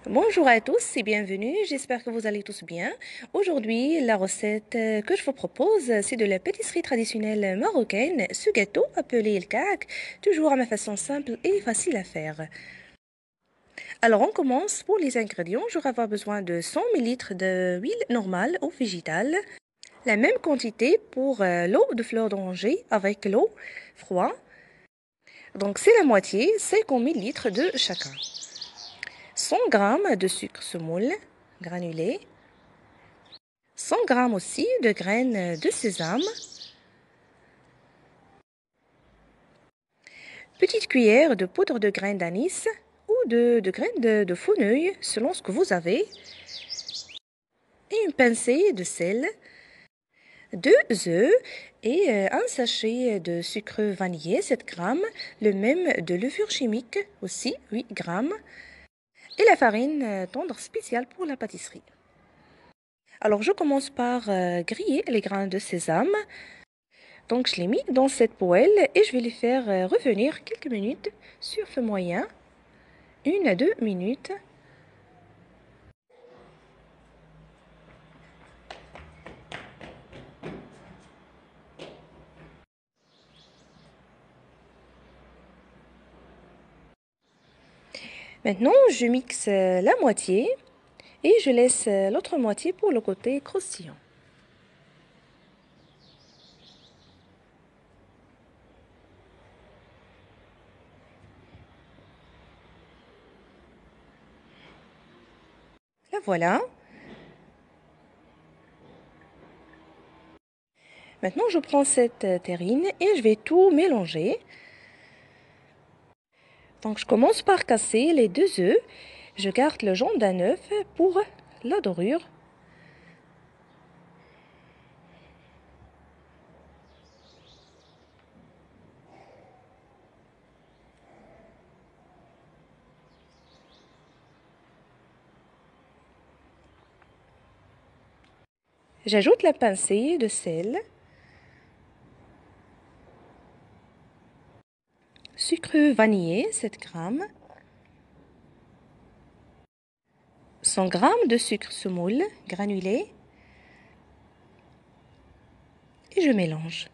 Bonjour à tous et bienvenue, j'espère que vous allez tous bien. Aujourd'hui, la recette que je vous propose, c'est de la pâtisserie traditionnelle marocaine, ce gâteau appelé el kak, toujours à ma façon simple et facile à faire. Alors on commence pour les ingrédients, j'aurai avoir besoin de 100 ml d'huile normale ou végétale, la même quantité pour l'eau de fleur d'oranger avec l'eau froide, donc c'est la moitié, 50 ml de chacun. 100 g de sucre semoule granulé, 100 g aussi de graines de sésame, petite cuillère de poudre de graines d'anis ou de graines de fenouil selon ce que vous avez, et une pincée de sel, 2 œufs et un sachet de sucre vanillé 7 g, le même de levure chimique aussi 8 g, et la farine tendre spéciale pour la pâtisserie. Alors je commence par griller les grains de sésame. Donc je l'ai mis dans cette poêle et je vais les faire revenir quelques minutes sur feu moyen, 1 à 2 minutes. Maintenant je mixe la moitié et je laisse l'autre moitié pour le côté croustillant. La voilà. Maintenant je prends cette terrine et je vais tout mélanger. Donc je commence par casser les 2 œufs. Je garde le jaune d'un œuf pour la dorure. J'ajoute la pincée de sel, sucre vanillé 7 g, 100 g de sucre semoule granulé et je mélange.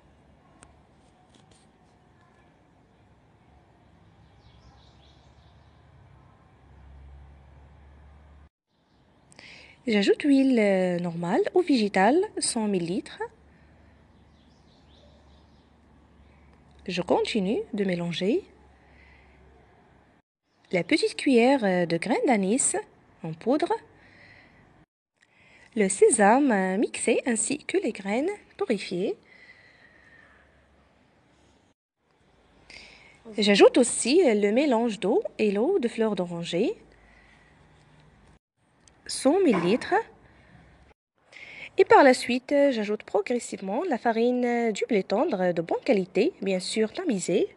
J'ajoute l'huile normale ou végétale 100 ml. Je continue de mélanger. La petite cuillère de graines d'anis en poudre. Le sésame mixé ainsi que les graines torréfiées. J'ajoute aussi le mélange d'eau et l'eau de fleur d'oranger. 100 ml. Et par la suite, j'ajoute progressivement la farine du blé tendre de bonne qualité, bien sûr tamisée,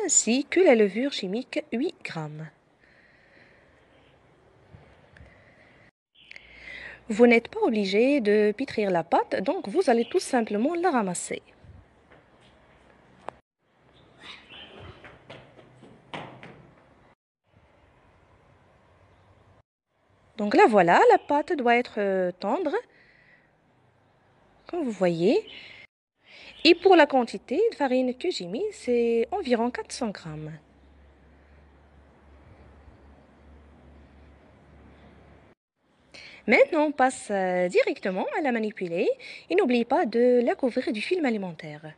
ainsi que la levure chimique 8 g. Vous n'êtes pas obligé de pétrir la pâte, donc vous allez tout simplement la ramasser. Donc là voilà, la pâte doit être tendre, comme vous voyez. Et pour la quantité de farine que j'ai mis, c'est environ 400 g. Maintenant, on passe directement à la manipuler et n'oubliez pas de la couvrir du film alimentaire.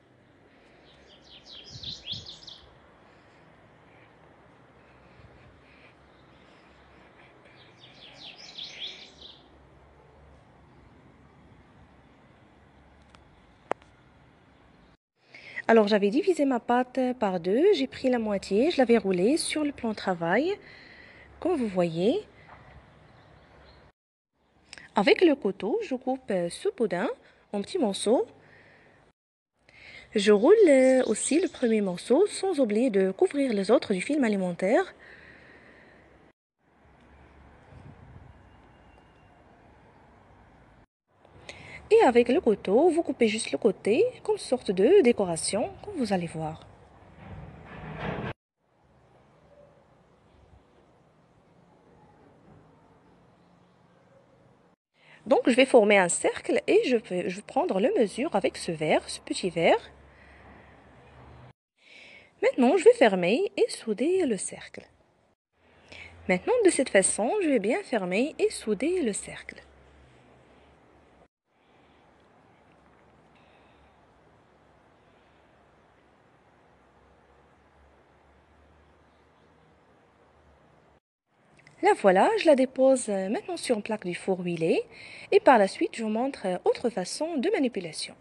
Alors j'avais divisé ma pâte par deux, j'ai pris la moitié, je l'avais roulée sur le plan de travail, comme vous voyez. Avec le couteau, je coupe ce boudin en petits morceaux. Je roule aussi le premier morceau sans oublier de couvrir les autres du film alimentaire. Et avec le couteau, vous coupez juste le côté comme sorte de décoration, comme vous allez voir. Donc, je vais former un cercle et je vais prendre la mesure avec ce verre, ce petit verre. Maintenant, je vais fermer et souder le cercle. Maintenant, de cette façon, je vais bien fermer et souder le cercle. La voilà, je la dépose maintenant sur une plaque du four huilé et par la suite, je vous montre autre façon de manipulation.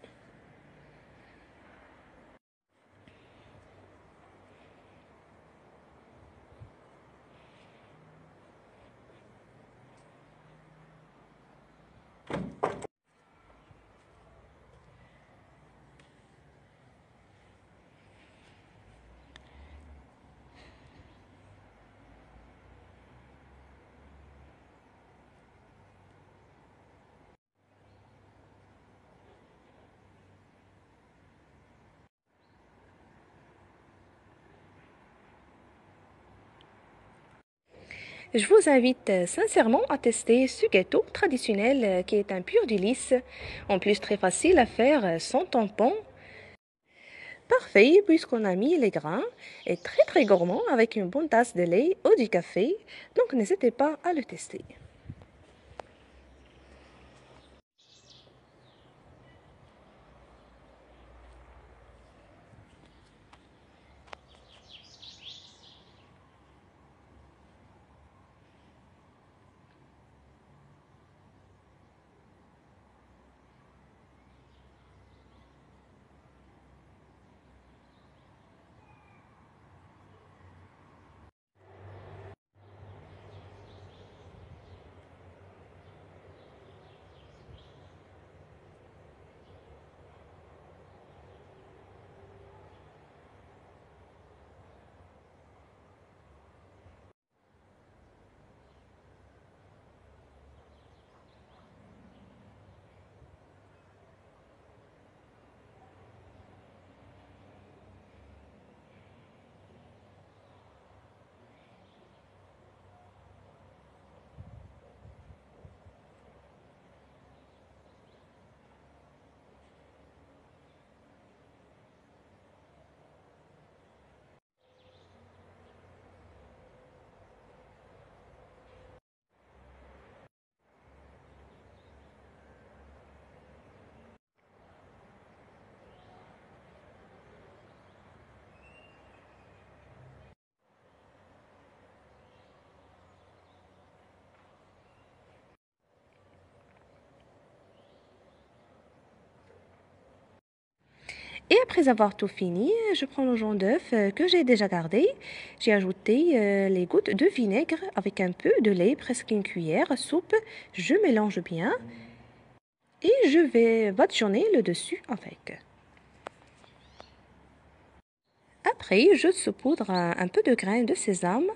Je vous invite sincèrement à tester ce gâteau traditionnel qui est un pur délice, en plus très facile à faire sans tampon. Parfait puisqu'on a mis les grains et très gourmand avec une bonne tasse de lait ou du café, donc n'hésitez pas à le tester. Et après avoir tout fini, je prends le jaune d'œuf que j'ai déjà gardé. J'ai ajouté les gouttes de vinaigre avec un peu de lait, presque une cuillère à soupe. Je mélange bien et je vais badigeonner le dessus avec. Après, je saupoudre un peu de grains de sésame.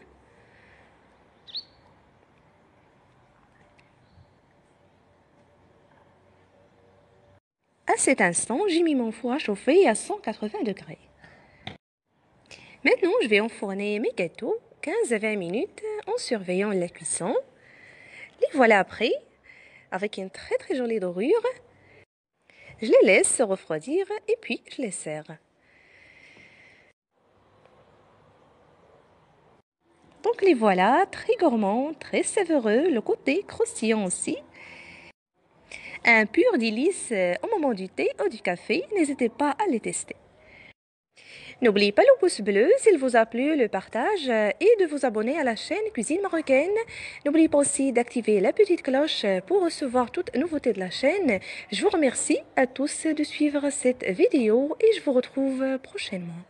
À cet instant, j'ai mis mon four à chauffer à 180 degrés. Maintenant, je vais enfourner mes gâteaux 15 à 20 minutes en surveillant la cuisson. Les voilà prêts avec une très jolie dorure. Je les laisse se refroidir et puis je les sers. Donc les voilà, très gourmands, très savoureux, le côté croustillant aussi. Un pur délice au moment du thé ou du café, n'hésitez pas à les tester. N'oubliez pas le pouce bleu s'il vous a plu, le partage et de vous abonner à la chaîne Cuisine Marocaine. N'oubliez pas aussi d'activer la petite cloche pour recevoir toutes nouveautés de la chaîne. Je vous remercie à tous de suivre cette vidéo et je vous retrouve prochainement.